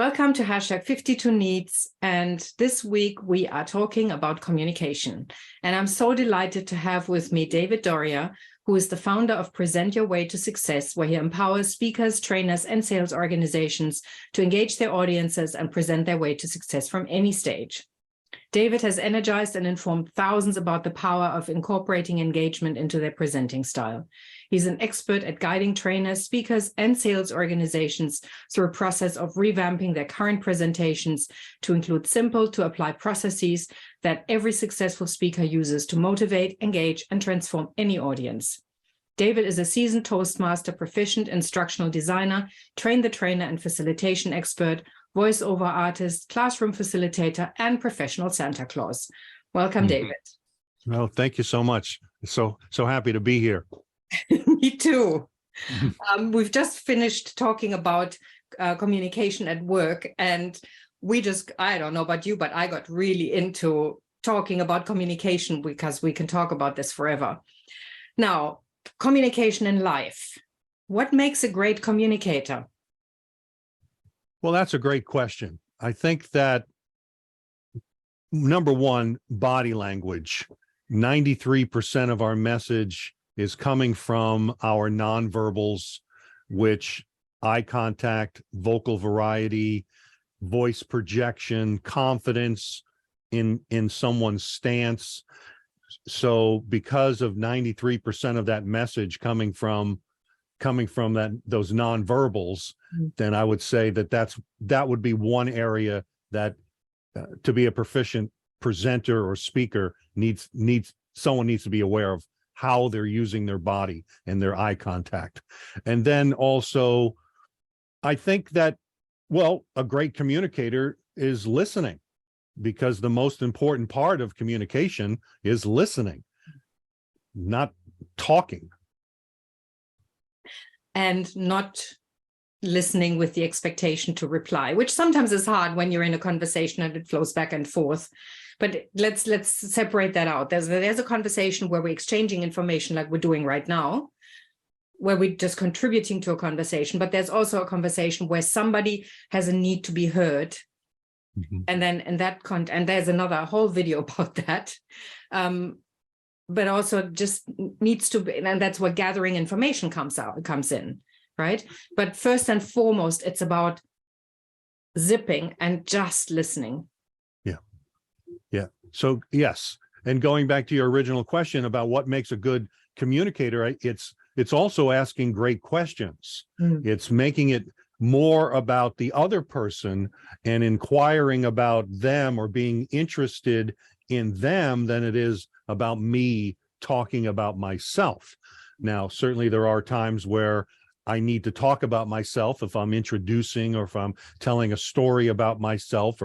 Welcome to hashtag 52 Needs, and this week we are talking about communication. And I'm so delighted to have with me David Doerrier, who is the founder of Present Your Way to Success, where he empowers speakers, trainers, and sales organizations to engage their audiences and present their way to success from any stage. David has energized and informed thousands about the power of incorporating engagement into their presenting style. He's an expert at guiding trainers, speakers, and sales organizations through a process of revamping their current presentations to include simple to apply processes that every successful speaker uses to motivate, engage, and transform any audience. David is a seasoned Toastmaster, proficient instructional designer, train the trainer and facilitation expert, voiceover artist, classroom facilitator, and professional Santa Claus. Welcome, David. Well, thank you so much. So happy to be here. Me too. We've just finished talking about communication at work, and I don't know about you, but I got really into talking about communication because we can talk about this forever. Now, communication in life. What makes a great communicator? Well, that's a great question. I think that, number one, body language. 93% of our message is coming from our nonverbals, which eye contact, vocal variety, voice projection, confidence in someone's stance. So because of 93% of that message coming from those nonverbals, then I would say that would be one area that to be a proficient presenter or speaker someone needs to be aware of how they're using their body and their eye contact. And then also, I think that, well, a great communicator is listening, because the most important part of communication is listening, not talking. And not listening with the expectation to reply, which sometimes is hard when you're in a conversation and it flows back and forth. But let's separate that out. There's a conversation where we're exchanging information like we're doing right now, where we're just contributing to a conversation. But there's also a conversation where somebody has a need to be heard. And then and there's another whole video about that. But also just needs to be, and that's where gathering information comes in, right? But first and foremost, it's about zipping and just listening. Yeah. So yes, and going back to your original question about what makes a good communicator, it's also asking great questions. It's making it more about the other person and inquiring about them or being interested in them than it is about me talking about myself. Now, certainly there are times where I need to talk about myself if I'm introducing or if I'm telling a story about myself,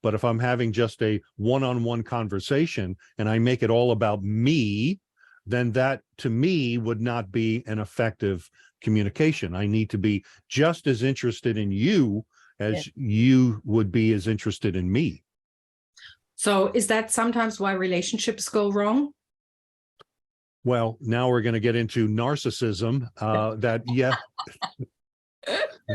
but if I'm having just a one-on-one conversation and I make it all about me, then that to me would not be an effective communication. I need to be just as interested in you as you would be as interested in me. So is that sometimes why relationships go wrong? Well, now we're going to get into narcissism.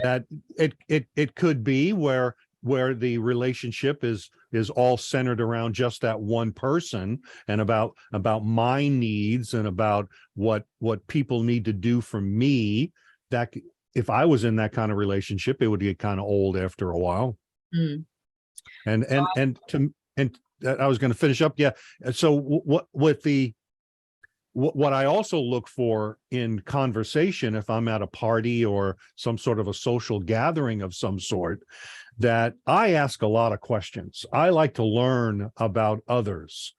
That it could be where the relationship is all centered around just that one person and about my needs and about what people need to do for me. That if I was in that kind of relationship, it would get kind of old after a while. And I was going to finish up. Yeah. So what I also look for in conversation, if I'm at a party or some sort of a social gathering of some sort, that I ask a lot of questions. I like to learn about others.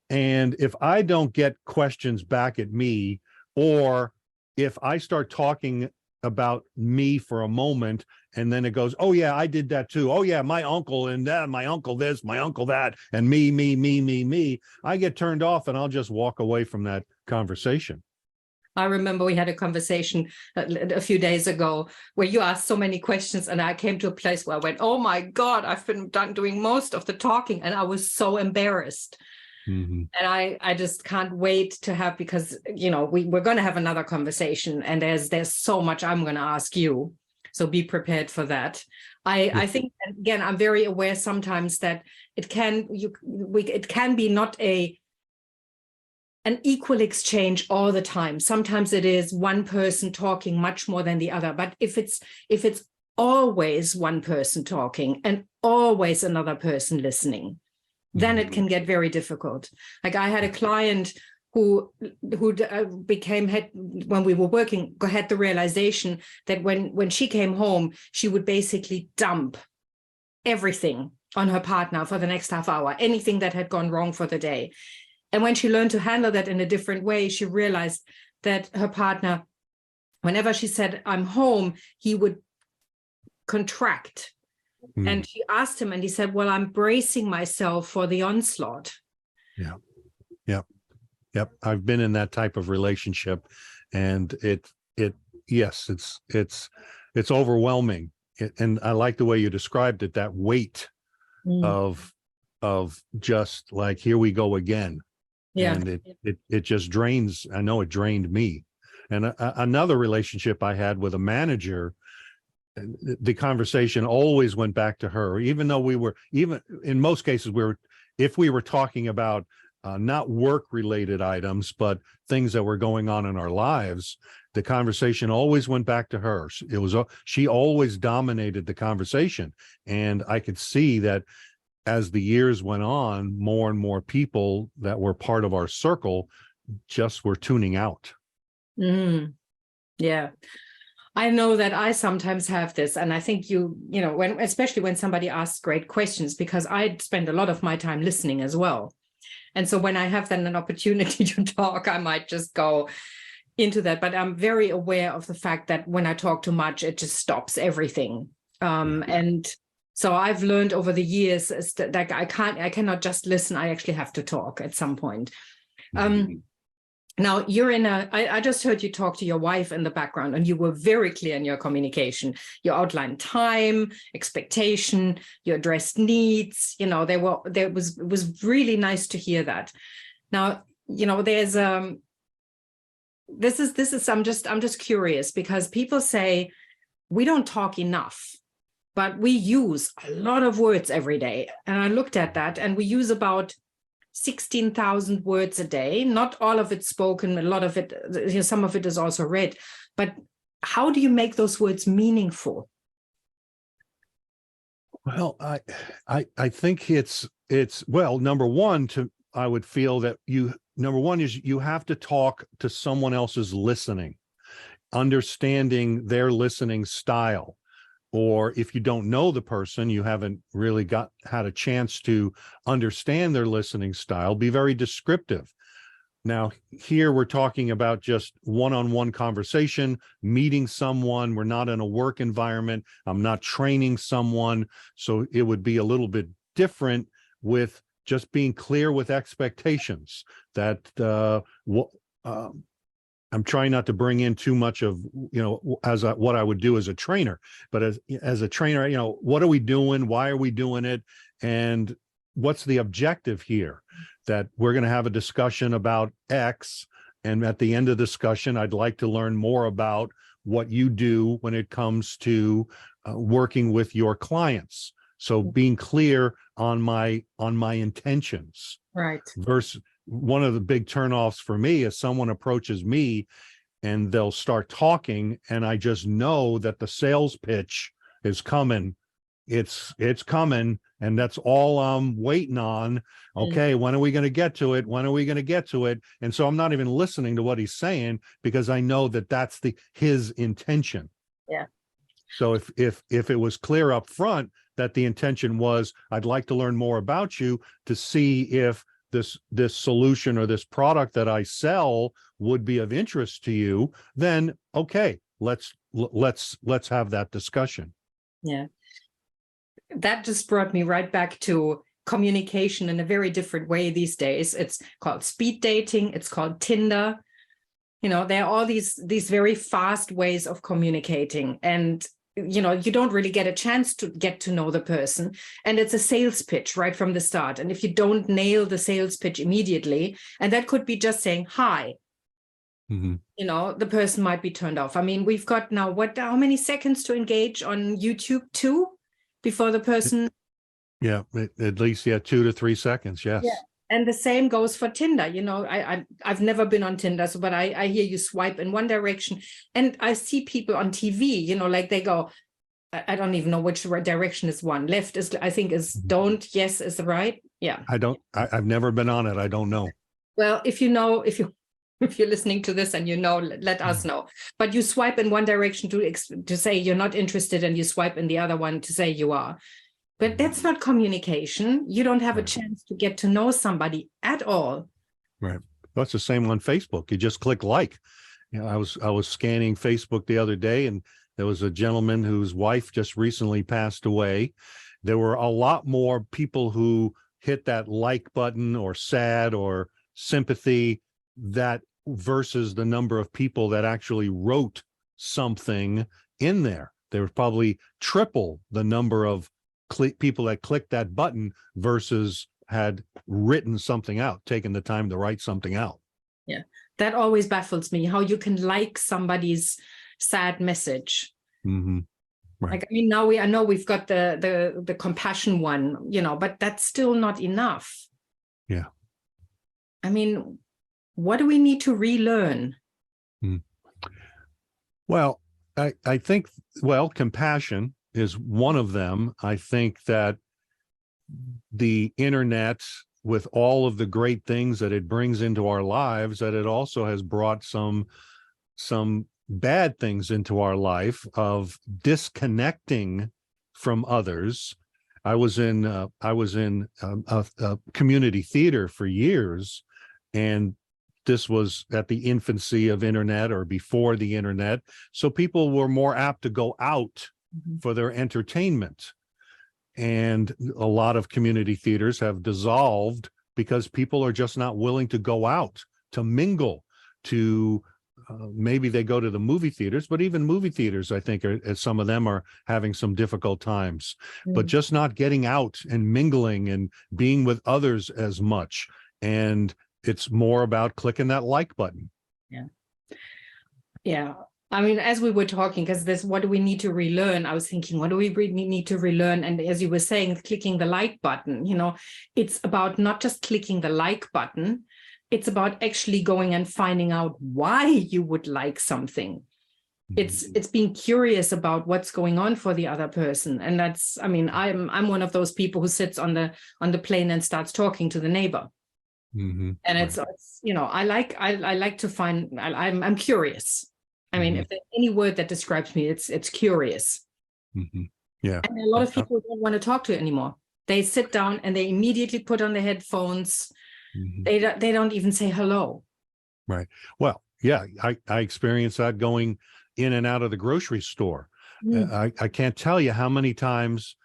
And if I don't get questions back at me, or if I start talking about me for a moment and then it goes, oh yeah, I did that too, oh yeah, my uncle and that, my uncle this, my uncle that, and me, I get turned off and I'll just walk away from that conversation. I remember we had a conversation a few days ago where you asked so many questions and I came to a place where I went, oh my God, I've been doing most of the talking and I was so embarrassed. And I just can't wait to have, because, you know, we're going to have another conversation and there's so much I'm going to ask you. So be prepared for that. I think, again, I'm very aware sometimes that it can be not an equal exchange all the time. Sometimes it is one person talking much more than the other. But if it's always one person talking and always another person listening, then it can get very difficult. Like I had a client who when we were working, had the realization that when she came home, she would basically dump everything on her partner for the next half hour, anything that had gone wrong for the day. And when she learned to handle that in a different way, she realized that her partner, whenever she said, "I'm home," he would contract. And she asked him, and he said, "Well, I'm bracing myself for the onslaught." Yeah. Yep. I've been in that type of relationship, and yes, it's overwhelming. And I like the way you described it, that weight of just like, here we go again. Yeah. And it just drains. I know it drained me. And another relationship I had with a manager, the conversation always went back to her, even though even in most cases, if we were talking about not work-related items, but things that were going on in our lives, the conversation always went back to her. She always dominated the conversation. And I could see that as the years went on, more and more people that were part of our circle just were tuning out. Yeah. I know that I sometimes have this, and I think especially when somebody asks great questions, because I spend a lot of my time listening as well. And so when I have then an opportunity to talk, I might just go into that. But I'm very aware of the fact that when I talk too much, it just stops everything. And so I've learned over the years that I cannot just listen. I actually have to talk at some point. Now, I just heard you talk to your wife in the background, and you were very clear in your communication. You outlined time, expectation, you addressed needs. It was really nice to hear that. Now, there's I'm just curious, because people say we don't talk enough, but we use a lot of words every day. And I looked at that, and we use about 16,000 words a day. Not all of it spoken, a lot of it, some of it is also read. But how do you make those words meaningful? Well, I think it's well, number one, I would feel that number one is you have to talk to someone else's listening, understanding their listening style. Or if you don't know the person, you haven't really had a chance to understand their listening style, be very descriptive. Now, here we're talking about just one-on-one conversation, meeting someone. We're not in a work environment. I'm not training someone. So it would be a little bit different with just being clear with expectations that I'm trying not to bring in too much of, what I would do as a trainer, but as a trainer, what are we doing? Why are we doing it? And what's the objective here? That we're going to have a discussion about X. And at the end of the discussion, I'd like to learn more about what you do when it comes to working with your clients. So being clear on my intentions. Right. Versus one of the big turnoffs for me is someone approaches me and they'll start talking, and I just know that the sales pitch is coming. It's coming, and that's all I'm waiting on. Okay, when are we going to get to it? When are we going to get to it? And so I'm not even listening to what he's saying, because I know that that's his intention. Yeah. So if it was clear up front that the intention was, I'd like to learn more about you to see if this solution or this product that I sell would be of interest to you, then okay, let's have that discussion. Yeah. That just brought me right back to communication in a very different way these days. It's called speed dating. It's called Tinder. There are all these very fast ways of communicating, and you don't really get a chance to get to know the person. And it's a sales pitch right from the start. And if you don't nail the sales pitch immediately, and that could be just saying, "Hi, Mhm. You know, the person might be turned off. I mean, we've got now how many seconds to engage on YouTube? 2 before the person. Yeah, at least, yeah, 2 to 3 seconds. Yeah. Yes. And the same goes for Tinder. You know, I've never been on Tinder, so but I hear you swipe in one direction, and I see people on TV, you know, like they go, I don't even know which direction is one. Left is, I think, is don't, yes is the right. Yeah. I've never been on it. I don't know. Well, if you know, if you're listening to this and you know, let us know. But you swipe in one direction to say you're not interested, and you swipe in the other one to say you are. But that's not communication. You don't have a chance to get to know somebody at all. Right. That's the same on Facebook. You just click like. You know, I was scanning Facebook the other day, and there was a gentleman whose wife just recently passed away. There were a lot more people who hit that like button or sad or sympathy that versus the number of people that actually wrote something in there. There was probably triple the number of people that clicked that button versus had written something out, taken the time to write something out. Yeah, that always baffles me, how you can like somebody's sad message. Mm-hmm. Right. Like, I mean, now I know we've got the compassion one, you know, but that's still not enough. Yeah. I mean, what do we need to relearn? Well, I think, well, compassion is one of them. I think that the internet, with all of the great things that it brings into our lives, that it also has brought some bad things into our life of disconnecting from others. I was in a community theater for years, and this was at the infancy of internet or before the internet. So people were more apt to go out for their entertainment. And a lot of community theaters have dissolved because people are just not willing to go out, to mingle, to maybe they go to the movie theaters, but even movie theaters, I think, some of them are having some difficult times, but just not getting out and mingling and being with others as much. And it's more about clicking that like button. Yeah. Yeah. I mean, as we were talking, because this, what do we need to relearn? I was thinking, what do we need to relearn? And as you were saying, clicking the like button, you know, it's about not just clicking the like button. It's about actually going and finding out why you would like something. It's being curious about what's going on for the other person. And that's, I mean, I'm one of those people who sits on the plane and starts talking to the neighbor. And it's, you know, I like to find, I'm curious. I mean, if there's any word that describes me, it's curious. Yeah. And a lot of people don't want to talk to it anymore. They sit down and they immediately put on the headphones. They don't even say hello. Right. Well, yeah, I experienced that going in and out of the grocery store. I can't tell you how many times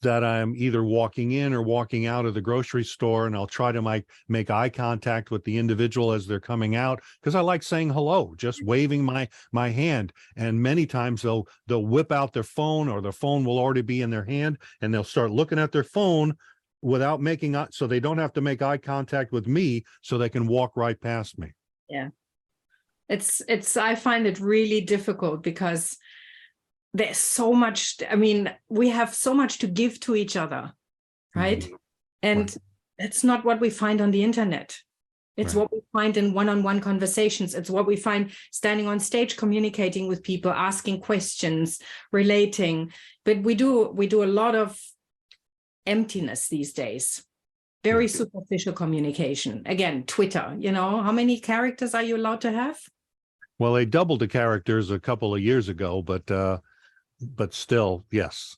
that I'm either walking in or walking out of the grocery store, and I'll try to make eye contact with the individual as they're coming out, because I like saying hello, just waving my hand. And many times they'll whip out their phone, or their phone will already be in their hand, and they'll start looking at their phone without making so they don't have to make eye contact with me, so they can walk right past me. Yeah. I find it really difficult because there's so much, I mean, we have so much to give to each other, right? And that's not what we find on the internet. It's what we find in one-on-one conversations. It's what we find standing on stage, communicating with people, asking questions, relating. But we do a lot of emptiness these days. Very superficial communication. Again, Twitter, you know, how many characters are you allowed to have? Well, they doubled the characters a couple of years ago, but still, yes.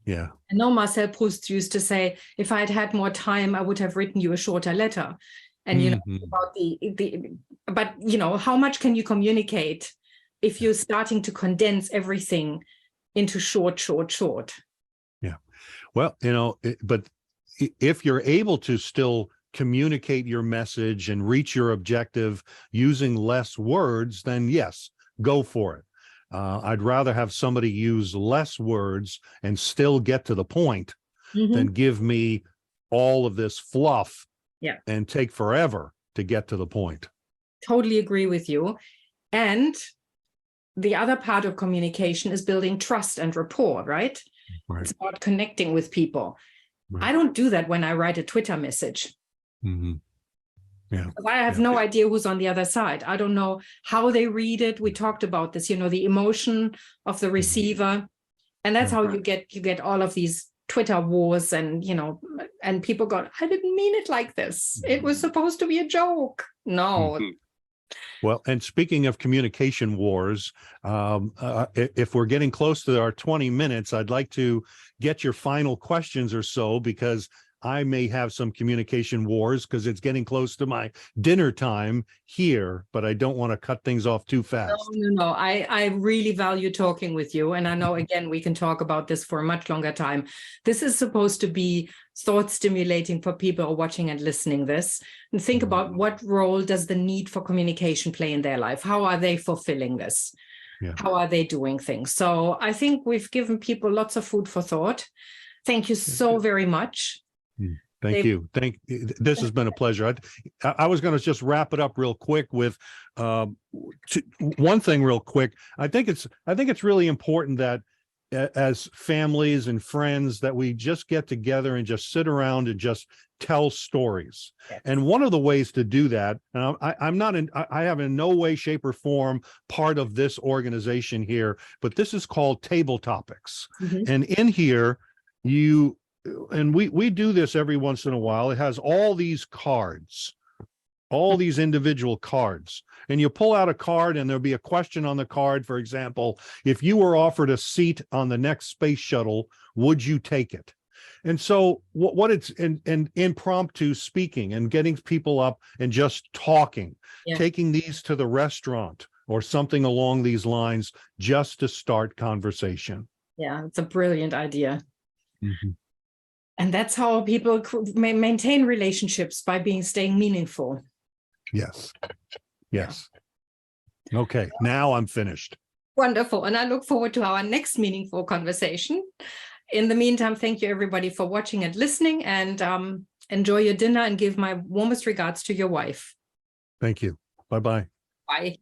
Yeah. I know Marcel Proust used to say, if I had had more time, I would have written you a shorter letter. And, you know, about but, you know, how much can you communicate if you're starting to condense everything into short? Yeah. Well, you know, but if you're able to still communicate your message and reach your objective using less words, then yes, go for it. I'd rather have somebody use less words and still get to the point than give me all of this fluff and take forever to get to the point. Totally agree with you. And the other part of communication is building trust and rapport, right? Right. It's about connecting with people. Right. I don't do that when I write a Twitter message. Mm-hmm. Yeah. I have no idea who's on the other side. I don't know how they read it. We talked about this, the emotion of the receiver. And that's how you get all of these Twitter wars and, and people go, I didn't mean it like this. It was supposed to be a joke. No. Mm-hmm. Well, and speaking of communication wars, if we're getting close to our 20 minutes, I'd like to get your final questions or so, because I may have some communication wars because it's getting close to my dinner time here, but I don't want to cut things off too fast. No. I really value talking with you. And I know, again, we can talk about this for a much longer time. This is supposed to be thought stimulating for people watching and listening this. And think about what role does the need for communication play in their life? How are they fulfilling this? Yeah. How are they doing things? So I think we've given people lots of food for thought. Thank you so very much. Thank you. This has been a pleasure. I was going to just wrap it up real quick with one thing real quick. I think it's really important that as families and friends that we just get together and just sit around and just tell stories. Yes. And one of the ways to do that, and I have in no way, shape, or form part of this organization here, but this is called Table Topics. Mm-hmm. And in here, we do this every once in a while. It has all these cards, all these individual cards, and you pull out a card and there'll be a question on the card. For example, if you were offered a seat on the next space shuttle, would you take it? And so what it's and impromptu speaking and getting people up and just talking, taking these to the restaurant or something along these lines, just to start conversation. Yeah, it's a brilliant idea. Mm-hmm. And that's how people maintain relationships, by staying meaningful. Yes. Okay, now I'm finished. Wonderful. And I look forward to our next meaningful conversation. In the meantime, thank you everybody for watching and listening, and enjoy your dinner, and give my warmest regards to your wife. Thank you. Bye-bye. Bye.